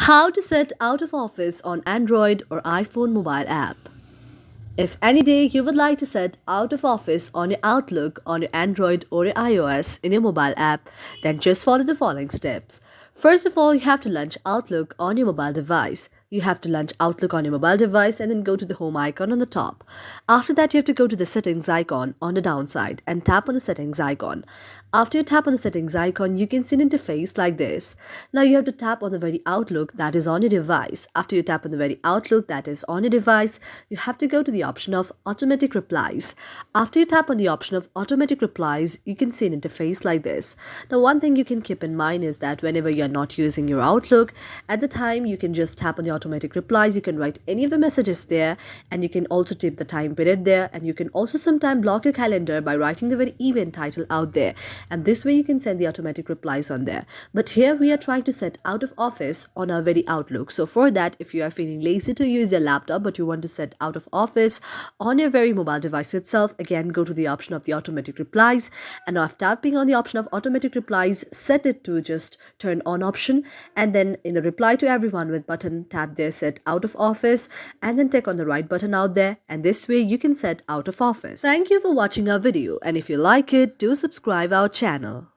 How to set out of office on Android or iPhone mobile app. If any day you would like to set out of office on your Outlook on your Android or your iOS in your mobile app, then just follow the following steps. First of all, you have to launch Outlook on your mobile device. You have to launch Outlook on your mobile device and then go to the home icon on the top. After that, you have to go to the settings icon on the downside and tap on the settings icon. After you tap on the settings icon, you can see an interface like this. Now you have to tap on the very Outlook that is on your device. After you tap on the very Outlook that is on your device, you have to go to the option of automatic replies. After you tap on the option of automatic replies, you can see an interface like this. Now one thing you can keep in mind is that whenever you're not using your Outlook, at the time you can just tap on the automatic replies. You can write any of the messages there, and you can also tip the time period there, and you can also sometimes block your calendar by writing the very event title out there, and this way you can send the automatic replies on there. But here we are trying to set out of office on our very Outlook. So for that, if you are feeling lazy to use your laptop but you want to set out of office on your very mobile device itself, again go to the option of the automatic replies, and after tapping on the option of automatic replies, set it to just turn on option, and then in the reply to everyone with button, tap there set out of office, and then click on the right button out there, and this way you can set out of office. Thank you for watching our video, and if you like it, do subscribe our channel.